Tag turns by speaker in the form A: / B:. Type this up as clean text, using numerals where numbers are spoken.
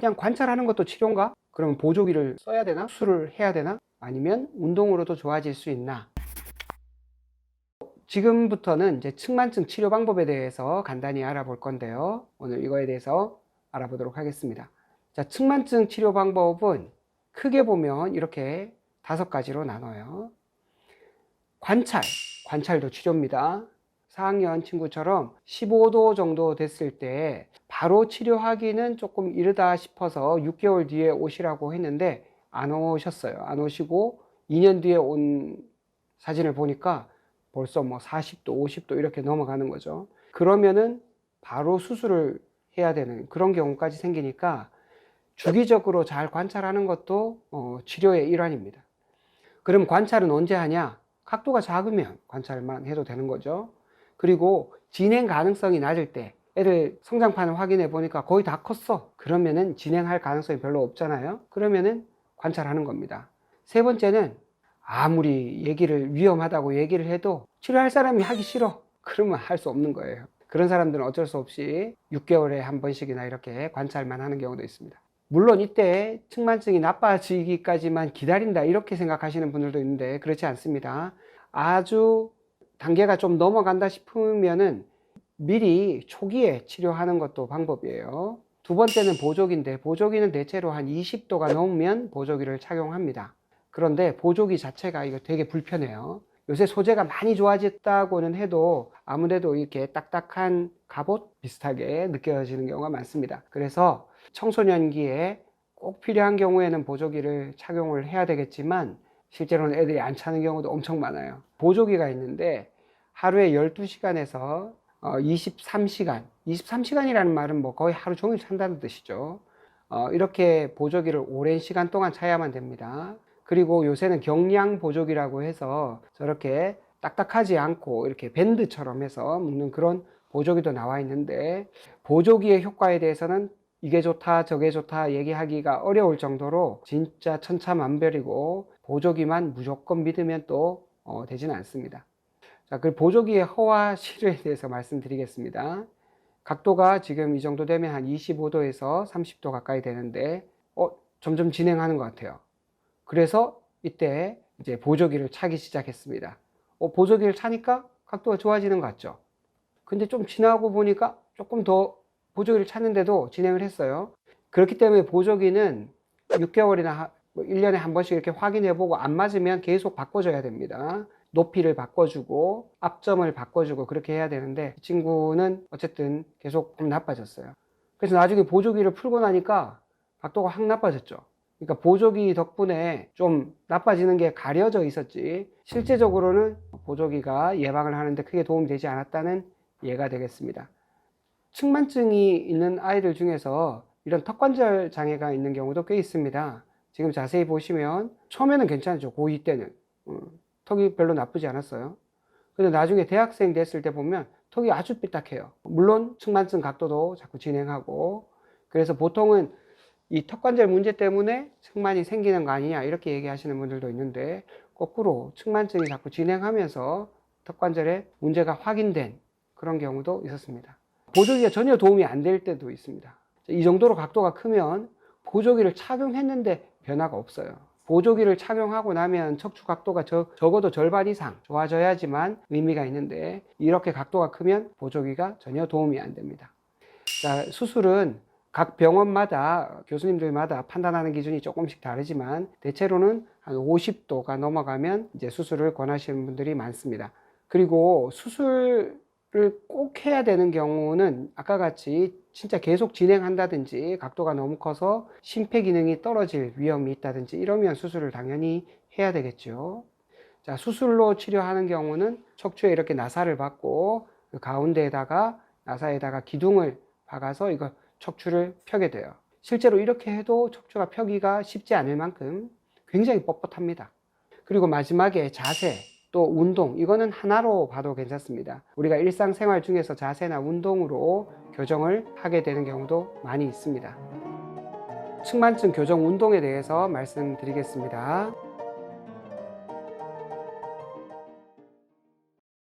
A: 그냥 관찰하는 것도 치료인가? 그러면 보조기를 써야 되나? 수술을 해야 되나? 아니면 운동으로도 좋아질 수 있나? 지금부터는 이제 측만증 치료 방법에 대해서 간단히 알아볼 건데요. 오늘 이거에 대해서 알아보도록 하겠습니다. 자, 측만증 치료 방법은 크게 보면 이렇게 5가지로 나눠요. 관찰도 치료입니다. 4학년 친구처럼 15도 정도 됐을 때 바로 치료하기는 조금 이르다 싶어서 6개월 뒤에 오시라고 했는데 안 오셨어요. 안 오시고 2년 뒤에 온 사진을 보니까 벌써 뭐 40도, 50도 이렇게 넘어가는 거죠. 그러면은 바로 수술을 해야 되는 그런 경우까지 생기니까 주기적으로 잘 관찰하는 것도 치료의 일환입니다. 그럼 관찰은 언제 하냐? 각도가 작으면 관찰만 해도 되는 거죠. 그리고 진행 가능성이 낮을 때 애들 성장판을 확인해 보니까 거의 다 컸어. 그러면은 진행할 가능성이 별로 없잖아요. 그러면은 관찰하는 겁니다. 세 번째는 아무리 위험하다고 얘기를 해도 치료할 사람이 하기 싫어. 그러면 할 수 없는 거예요. 그런 사람들은 어쩔 수 없이 6개월에 한 번씩이나 이렇게 관찰만 하는 경우도 있습니다. 물론 이때 측만증이 나빠지기까지만 기다린다 이렇게 생각하시는 분들도 있는데 그렇지 않습니다. 아주 단계가 좀 넘어간다 싶으면은 미리 초기에 치료하는 것도 방법이에요. 두 번째는 보조기인데 보조기는 대체로 한 20도가 넘으면 보조기를 착용합니다. 그런데 보조기 자체가 이거 되게 불편해요. 요새 소재가 많이 좋아졌다고는 해도 아무래도 이렇게 딱딱한 갑옷 비슷하게 느껴지는 경우가 많습니다. 그래서 청소년기에 꼭 필요한 경우에는 보조기를 착용을 해야 되겠지만 실제로는 애들이 안 차는 경우도 엄청 많아요. 보조기가 있는데 하루에 12시간에서 23시간, 23시간이라는 말은 뭐 거의 하루 종일 찬다는 뜻이죠. 이렇게 보조기를 오랜 시간 동안 차야만 됩니다. 그리고 요새는 경량 보조기라고 해서 저렇게 딱딱하지 않고 이렇게 밴드처럼 해서 묶는 그런 보조기도 나와 있는데 보조기의 효과에 대해서는 이게 좋다 저게 좋다 얘기하기가 어려울 정도로 진짜 천차만별이고 보조기만 무조건 믿으면 또 되지는 않습니다. 자, 그 보조기의 허와 실효에 대해서 말씀드리겠습니다. 각도가 지금 이 정도 되면 한 25도에서 30도 가까이 되는데 점점 진행하는 것 같아요. 그래서 이때 이제 보조기를 차기 시작했습니다. 보조기를 차니까 각도가 좋아지는 것 같죠. 근데 좀 지나고 보니까 조금 더 보조기를 찾는데도 진행을 했어요. 그렇기 때문에 보조기는 6개월이나 1년에 한 번씩 이렇게 확인해보고 안 맞으면 계속 바꿔줘야 됩니다. 높이를 바꿔주고 앞점을 바꿔주고 그렇게 해야 되는데 이 친구는 어쨌든 계속 좀 나빠졌어요. 그래서 나중에 보조기를 풀고 나니까 각도가 확 나빠졌죠. 그러니까 보조기 덕분에 좀 나빠지는 게 가려져 있었지 실제적으로는 보조기가 예방을 하는데 크게 도움이 되지 않았다는 예가 되겠습니다. 측만증이 있는 아이들 중에서 이런 턱관절 장애가 있는 경우도 꽤 있습니다. 지금 자세히 보시면 처음에는 괜찮죠. 고2 때는 턱이 별로 나쁘지 않았어요. 근데 나중에 대학생 됐을 때 보면 턱이 아주 삐딱해요. 물론 측만증 각도도 자꾸 진행하고 그래서 보통은 이 턱관절 문제 때문에 측만이 생기는 거 아니냐 이렇게 얘기하시는 분들도 있는데 거꾸로 측만증이 자꾸 진행하면서 턱관절에 문제가 확인된 그런 경우도 있었습니다. 보조기가 전혀 도움이 안 될 때도 있습니다. 이 정도로 각도가 크면 보조기를 착용했는데 변화가 없어요. 보조기를 착용하고 나면 척추 각도가 적어도 절반 이상 좋아져야지만 의미가 있는데 이렇게 각도가 크면 보조기가 전혀 도움이 안 됩니다. 자, 수술은 각 병원마다 교수님들마다 판단하는 기준이 조금씩 다르지만 대체로는 한 50도가 넘어가면 이제 수술을 권하시는 분들이 많습니다. 그리고 수술을 꼭 해야 되는 경우는 아까 같이 진짜 계속 진행한다든지 각도가 너무 커서 심폐기능이 떨어질 위험이 있다든지 이러면 수술을 당연히 해야 되겠죠. 자, 수술로 치료하는 경우는 척추에 이렇게 나사를 받고 그 가운데에다가 나사에다가 기둥을 박아서 이거 척추를 펴게 돼요. 실제로 이렇게 해도 척추가 펴기가 쉽지 않을 만큼 굉장히 뻣뻣합니다. 그리고 마지막에 자세 또 운동 이거는 하나로 봐도 괜찮습니다. 우리가 일상생활 중에서 자세나 운동으로 교정을 하게 되는 경우도 많이 있습니다. 측만증 교정 운동에 대해서 말씀드리겠습니다.